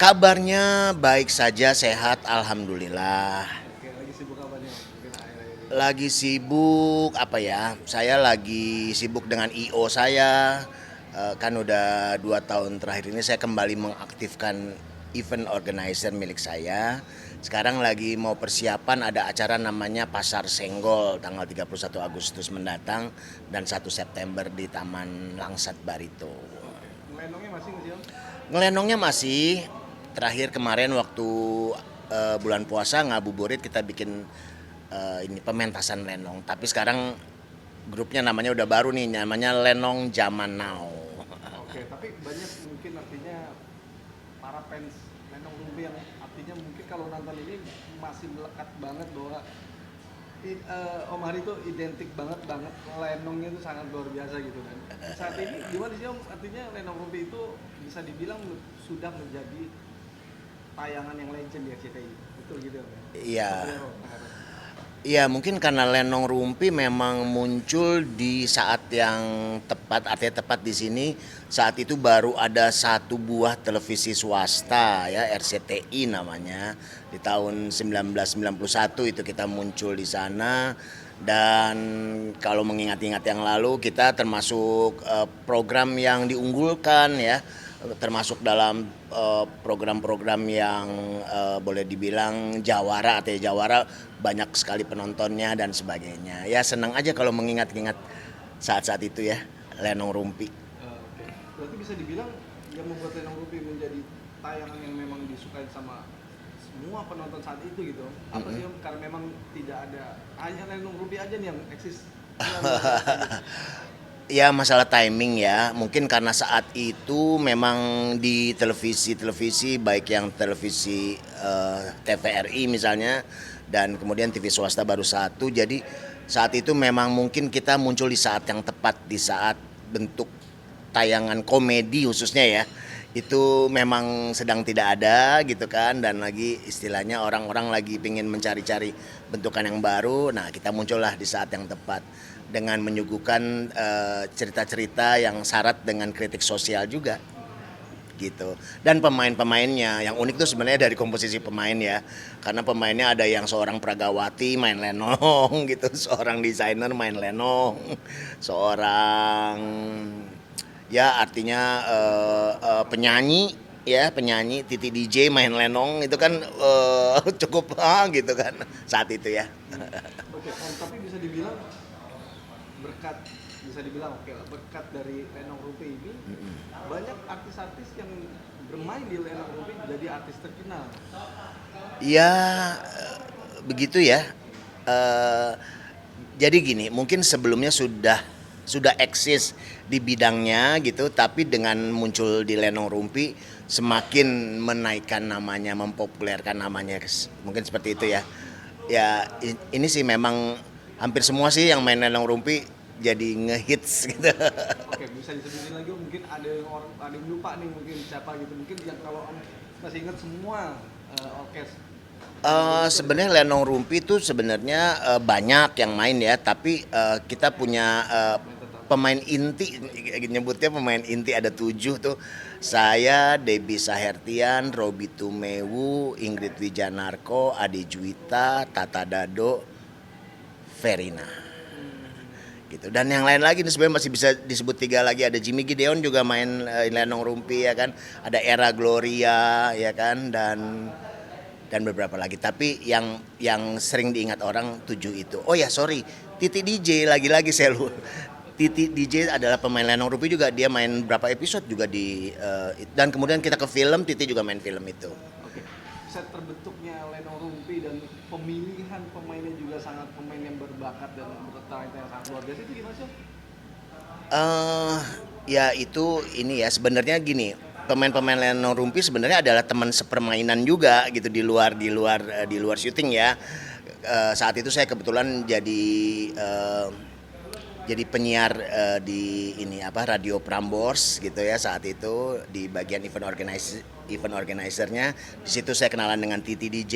Kabarnya baik saja, sehat, alhamdulillah. Oke, lagi sibuk apa nih Om? Mungkin akhir-akhir ini. Lagi sibuk apa ya? Saya lagi sibuk dengan IO saya. Kan udah 2 tahun terakhir ini saya kembali mengaktifkan event organizer milik saya. Sekarang lagi mau persiapan ada acara namanya Pasar Senggol tanggal 31 Agustus mendatang dan 1 September di Taman Langsat Barito. Oke, ngelenongnya masih nggak sih Om? Ngelenongnya masih. Terakhir kemarin waktu bulan puasa ngabuburit kita bikin ini pementasan lenong. Tapi sekarang grupnya namanya udah baru nih, namanya Lenong Zaman Now. Oke, tapi banyak mungkin artinya para fans Lenong Rumpi yang artinya mungkin kalau nonton ini masih melekat banget bahwa Om Hari itu identik banget banget Lenongnya itu sangat luar biasa gitu kan. Saat ini gimana sih Om? Artinya Lenong Rumpi itu bisa dibilang sudah menjadi tayangan yang legend di RCTI. Betul gitu Om ya? Iya. Seperti apa, Om? Iya, mungkin karena Lenong Rumpi memang muncul di saat yang tepat, artinya tepat di sini. Saat itu baru ada satu buah televisi swasta ya, RCTI namanya. Di tahun 1991 itu kita muncul di sana. Dan kalau mengingat-ingat yang lalu kita termasuk program yang diunggulkan ya, termasuk dalam program-program yang boleh dibilang jawara atau jawara, banyak sekali penontonnya dan sebagainya. Ya senang aja kalau mengingat-ingat saat-saat itu ya, Lenong Rumpi. Oke. Berarti bisa dibilang yang membuat Lenong Rupi menjadi tayangan yang memang disukai sama semua penonton saat itu gitu. Apa sih Om? Karena memang tidak ada hanya Lenong Rupi aja nih yang eksis. Ya masalah timing ya, mungkin karena saat itu memang di televisi-televisi baik yang televisi TVRI misalnya dan kemudian TV swasta baru satu, jadi saat itu memang mungkin kita muncul di saat yang tepat, di saat bentuk tayangan komedi khususnya ya, itu memang sedang tidak ada gitu kan, dan lagi istilahnya orang-orang lagi pengen mencari-cari bentukan yang baru. Nah kita muncullah di saat yang tepat dengan menyuguhkan cerita-cerita yang syarat dengan kritik sosial juga gitu. Dan pemain-pemainnya yang unik tuh sebenarnya dari komposisi pemain ya, karena pemainnya ada yang seorang pragawati main lenong gitu, seorang desainer main lenong, seorang ya artinya penyanyi ya, penyanyi Titi DJ main lenong itu kan cukup gitu kan saat itu ya. Oke, Om, tapi bisa dibilang berkat bisa dibilang oke lah berkat dari Lenong Rupi ini banyak artis-artis yang bermain di Lenong Rupi jadi artis terkenal. Ya begitu ya. Eh, jadi gini, mungkin sebelumnya sudah eksis di bidangnya gitu, tapi dengan muncul di Lenong Rumpi semakin menaikkan namanya, mempopulerkan namanya, mungkin seperti itu ya. Ya ini sih memang hampir semua sih yang main Lenong Rumpi jadi ngehits gitu. Oke, bisa disebutin lagi Om? Mungkin ada yang orang ada yang lupa nih mungkin siapa gitu. Mungkin yang kalau Om masih ingat semua orkes Sebenarnya Lenong Rumpi itu sebenarnya banyak yang main ya, tapi kita punya main tetap. pemain inti, nyebutnya pemain inti ada 7 tuh. Saya, Debbie Sahertian, Robi Tumewu, Ingrid Wijanarko, Ade Juwita, Tata Dado, Verina gitu. Dan yang lain lagi nih sebenarnya masih bisa disebut 3 lagi, ada Jimmy Gideon juga main Lenong Rumpi ya kan, ada Era Gloria ya kan, dan beberapa lagi. Tapi yang sering diingat orang 7 itu. Oh ya sorry, Titi DJ lagi-lagi saya lupa. Titi DJ adalah pemain Lenong Rupi juga, dia main berapa episode juga di dan kemudian kita ke film, Titi juga main film itu. Oke, set terbentuknya Lenong Rumpi dan pemilihan pemainnya juga sangat pemain yang berbakat dan bertalenta yang sangat luar biasa itu gimana sih? Om? Ya itu ini ya sebenarnya gini, pemain-pemain Lenong Rumpi sebenarnya adalah teman sepermainan juga gitu di luar syuting ya. Saat itu saya kebetulan jadi penyiar di ini apa Radio Prambors gitu ya, saat itu di bagian event organizernya. Di situ saya kenalan dengan Titi DJ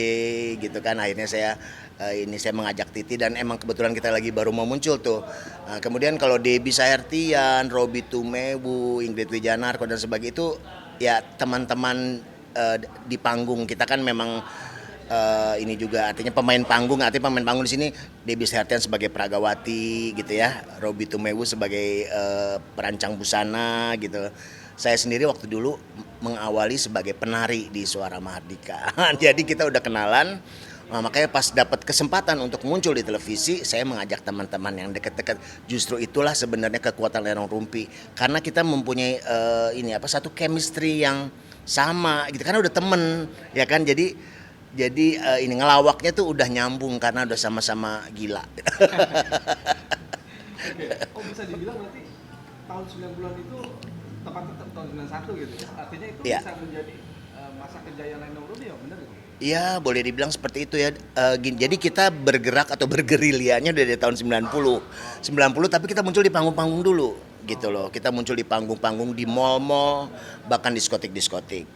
gitu kan, akhirnya saya mengajak Titi dan emang kebetulan kita lagi baru mau muncul tuh. Nah, kemudian kalau Debbie Sahertian, Robi Tumewu, Ingrid Wijanarko dan sebagainya itu ya teman-teman di panggung. Kita kan memang ini juga artinya pemain panggung di sini Debbie Sertian sebagai Pragawati gitu ya, Robi Tumewu sebagai perancang busana gitu. Saya sendiri waktu dulu mengawali sebagai penari di Suara Mahardika. Jadi kita udah kenalan. Nah, makanya pas dapat kesempatan untuk muncul di televisi, saya mengajak teman-teman yang dekat-dekat. Justru itulah sebenarnya kekuatan Lenong Rumpi, karena kita mempunyai satu chemistry yang sama gitu, karena udah temen ya kan. Jadi ini ngelawaknya tuh udah nyambung karena udah sama-sama gila. Oke. Oh, bisa dibilang berarti tahun 90-an itu tepatnya tahun 91 gitu ya. Artinya itu Iya. bisa menjadi masa kejayaan Lenong Rumpi ya, benar itu? Iya, boleh dibilang seperti itu ya. Jadi kita bergerak atau bergerilyanya dari tahun 90. 90 tapi kita muncul di panggung-panggung dulu gitu loh. Kita muncul di panggung-panggung di mall-mall, bahkan diskotik-diskotik.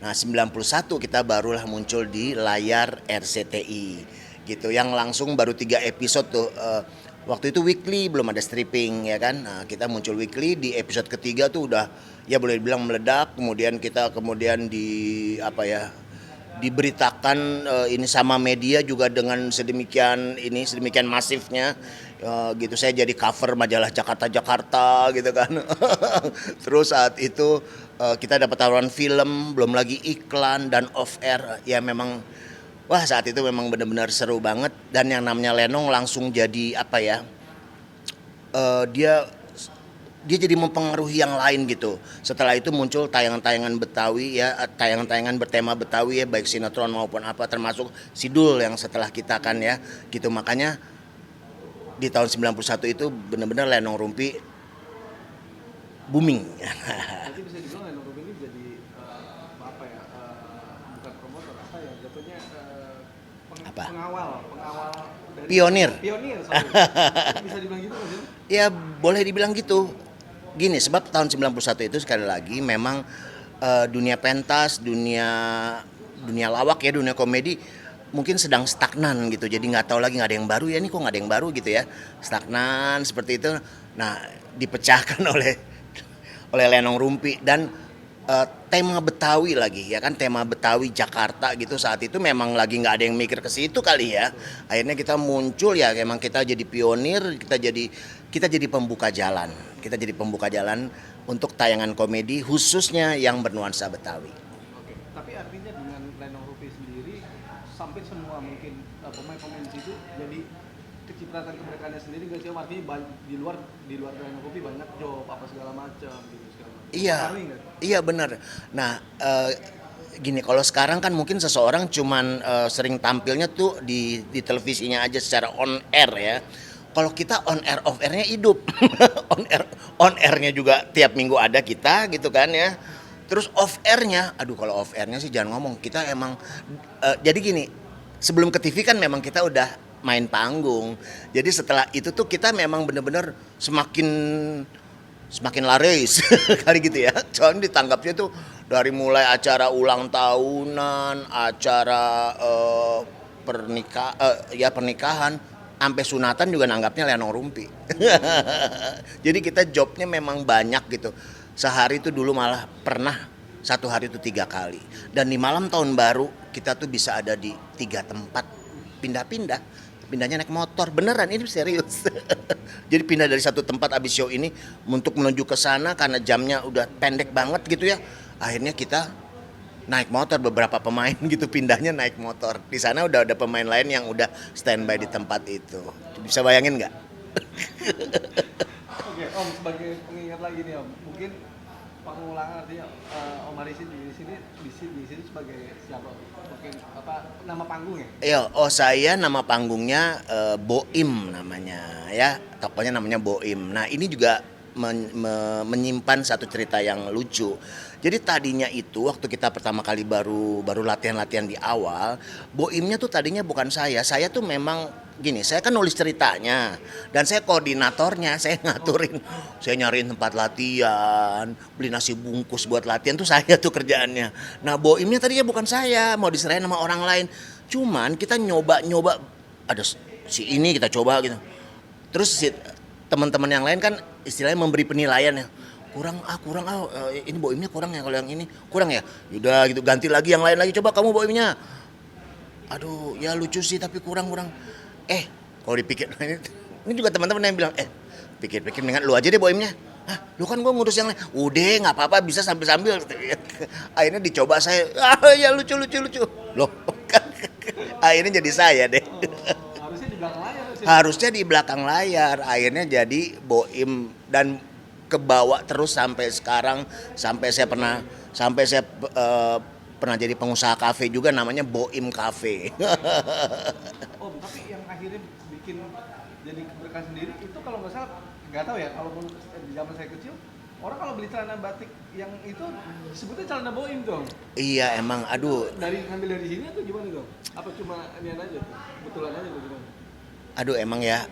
Nah, 91 kita barulah muncul di layar RCTI gitu. Yang langsung baru 3 episode tuh. Waktu itu weekly, belum ada stripping ya kan. Nah, kita muncul weekly, di episode ketiga tuh udah ya boleh dibilang meledak. Kemudian kita diberitakan ini sama media juga dengan sedemikian masifnya gitu. Saya jadi cover majalah Jakarta gitu kan. Terus saat itu kita dapat tawaran film, belum lagi iklan dan off air. Ya memang saat itu memang benar-benar seru banget. Dan yang namanya Lenong langsung jadi dia jadi mempengaruhi yang lain gitu. Setelah itu muncul tayangan-tayangan Betawi ya, tayangan-tayangan bertema Betawi ya, baik sinetron maupun apa, termasuk Sidul yang setelah kita kan ya gitu. Makanya di tahun 91 itu benar-benar Lenong Rumpi booming. Nanti bisa dibilang Lenong Rumpi ini jadi bukan promotor jatuhnya Apa? pengawal dari Pionir. sorry. Bisa dibilang gitu kan sih? Ya boleh dibilang gitu. Gini, sebab tahun 91 itu sekali lagi memang dunia pentas, dunia lawak ya, dunia komedi mungkin sedang stagnan gitu. Jadi nggak tahu lagi, nggak ada yang baru ya, ini kok nggak ada yang baru gitu ya. Stagnan seperti itu. Nah, dipecahkan oleh Lenong Rumpi dan tema Betawi lagi ya kan, tema Betawi Jakarta gitu. Saat itu memang lagi nggak ada yang mikir ke situ kali ya. Akhirnya kita muncul ya, memang kita jadi pionir, kita jadi pembuka jalan. Kita jadi pembuka jalan untuk tayangan komedi khususnya yang bernuansa Betawi. Oke. Tapi artinya dengan Lenong Rumpi sendiri sampai semua mungkin pemain-pemain di situ jadi kecipratan kemerdekaannya sendiri nggak sih? Artinya di luar Lenong Rumpi banyak job apa segala macam gitu segala macam. Pengaruhi nggak? Iya benar. Nah gini, kalau sekarang kan mungkin seseorang cuman sering tampilnya tuh di televisinya aja secara on air ya. Kalau kita on air off airnya hidup. on airnya juga tiap minggu ada kita gitu kan ya. Terus off airnya, kalau off airnya sih jangan ngomong. Kita emang jadi gini, sebelum ke TV kan memang kita udah main panggung. Jadi setelah itu tuh kita memang benar-benar semakin laris kali gitu ya. Soalnya ditanggapnya tuh dari mulai acara ulang tahunan, acara pernikahan, sampai sunatan juga nanggapnya Lenong Rumpi. Jadi kita jobnya memang banyak gitu. Sehari itu dulu malah pernah satu hari itu 3 kali. Dan di malam tahun baru kita tuh bisa ada di 3 tempat, pindah-pindah. Pindahnya naik motor, beneran ini serius. Jadi pindah dari satu tempat abis show ini untuk menuju ke sana karena jamnya udah pendek banget gitu ya. Akhirnya kita naik motor, beberapa pemain gitu pindahnya naik motor. Di sana udah ada pemain lain yang udah standby di tempat itu. Bisa bayangin nggak? Oke, Om, sebagai pengingat lagi nih Om, mungkin pengulangan artinya Om Arisi di sini sebagai siapa? Mungkin nama panggung ya? Iya, saya nama panggungnya Boim namanya ya, tokonya namanya Boim. Nah ini juga menyimpan satu cerita yang lucu. Jadi tadinya itu waktu kita pertama kali baru latihan-latihan di awal, Boimnya tuh tadinya bukan saya tuh memang gini, saya kan nulis ceritanya dan saya koordinatornya, saya ngaturin, saya nyariin tempat latihan, beli nasi bungkus buat latihan tuh saya tuh kerjaannya. Nah Boimnya tadinya bukan saya, mau diserahin sama orang lain. Cuman kita nyoba, ada si ini kita coba gitu. Terus si teman-teman yang lain kan istilahnya memberi penilaian ya. ini boimnya kurang ya, kalau yang ini kurang ya, udah gitu ganti lagi yang lain lagi, coba kamu boimnya, aduh ya lucu sih tapi kurang kalau dipikir ini juga teman-teman yang bilang pikir-pikir dengan lu aja deh boimnya. Hah, lu kan gua ngurus yang lain. Udah nggak apa-apa, bisa sambil-sambil. Akhirnya dicoba saya, ya lucu. Loh, akhirnya jadi saya deh. Harusnya di belakang layar sih. Harusnya di belakang layar, akhirnya jadi boim dan kebawa terus sampai sekarang, sampai saya pernah jadi pengusaha kafe juga, namanya Boim Cafe. Om, tapi yang akhirnya bikin jadi keberkahan sendiri itu kalau nggak salah, nggak tahu ya, kalau di zaman saya kecil orang kalau beli celana batik yang itu sebutnya celana boim dong. Iya emang, aduh Ngambil dari sini atau gimana dong? Apa cuma inian aja tuh? Betulan aja tuh gimana? emang ya,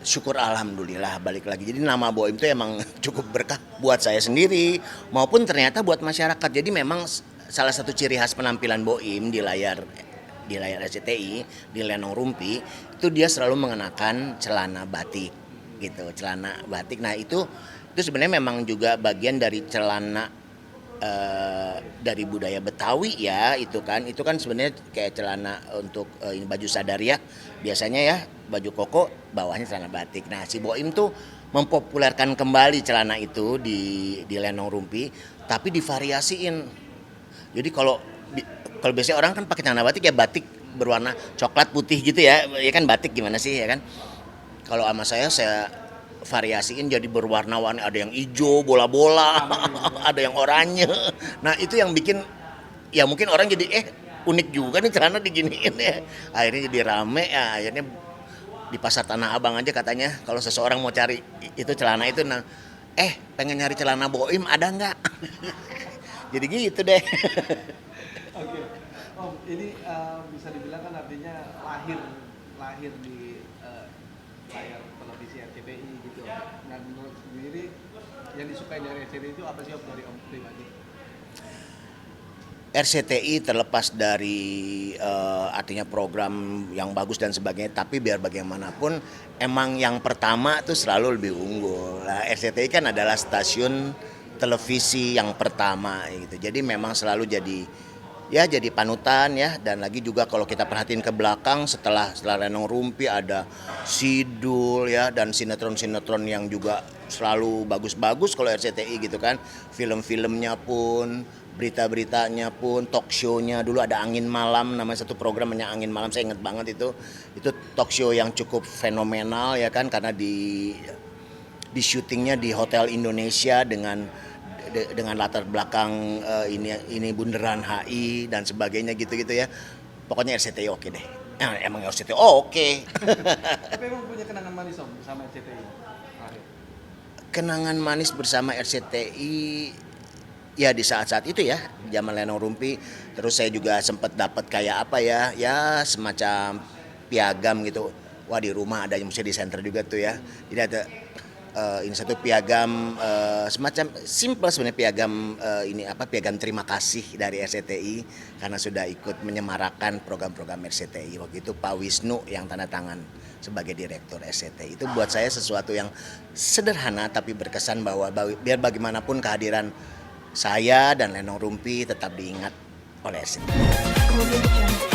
syukur alhamdulillah balik lagi. Jadi nama Boim itu emang cukup berkah buat saya sendiri maupun ternyata buat masyarakat. Jadi memang salah satu ciri khas penampilan Boim di layar RCTI, di Lenong Rumpi, itu dia selalu mengenakan celana batik gitu, celana batik. Nah itu sebenarnya memang juga bagian dari celana dari budaya Betawi ya, itu kan sebenarnya kayak celana untuk ini baju sadar ya, biasanya ya baju koko bawahnya celana batik. Nah si Boim tuh mempopulerkan kembali celana itu di Lenong Rumpi, tapi divariasiin. Jadi kalau biasanya orang kan pakai celana batik ya, batik berwarna coklat putih gitu ya kan batik gimana sih ya kan. Kalau sama saya variasiin jadi berwarna-warni, ada yang hijau bola-bola, ada yang oranye. Nah itu yang bikin ya mungkin orang jadi unik juga nih celana diginiin ya. Akhirnya jadi rame ya, akhirnya di pasar Tanah Abang aja katanya kalau seseorang mau cari itu celana itu, nah pengen nyari celana Boim ada nggak? Jadi gitu deh. Oke. Om, ini bisa dibilang kan artinya lahir di layar televisi RCTI gitu. Nah menurut sendiri yang disukai dari RCTI itu apa sih Om, dari Om pribadi? RCTI terlepas dari artinya program yang bagus dan sebagainya, tapi biar bagaimanapun emang yang pertama tuh selalu lebih unggul. Nah, RCTI kan adalah stasiun televisi yang pertama gitu. Jadi memang selalu jadi panutan ya. Dan lagi juga kalau kita perhatiin ke belakang, setelah Lenong Rumpi ada Sidul ya, dan sinetron-sinetron yang juga selalu bagus-bagus kalau RCTI gitu kan. Film-filmnya pun, berita-beritanya pun, talk show-nya dulu ada Angin Malam, namanya satu program namanya Angin Malam, saya ingat banget itu talk show yang cukup fenomenal ya kan, karena di syutingnya di Hotel Indonesia dengan latar belakang ini bundaran HI dan sebagainya gitu-gitu ya. Pokoknya RCTI oke deh. Nah, emang RCTI oke. Tapi emang punya kenangan manis Om bersama RCTI? Kenangan manis bersama RCTI ya di saat-saat itu ya, zaman Lenong Rumpi. Terus saya juga sempat dapat kayak apa ya semacam piagam gitu. Wah di rumah ada yang mesti di center juga tuh ya. Jadi ada ini satu piagam semacam simple sebenarnya, piagam piagam terima kasih dari RCTI karena sudah ikut menyemarakan program-program RCTI. Waktu itu Pak Wisnu yang tanda tangan sebagai direktur RCTI. Itu buat saya sesuatu yang sederhana tapi berkesan, bahwa biar bagaimanapun kehadiran saya dan Lenong Rumpi tetap diingat oleh RCTI.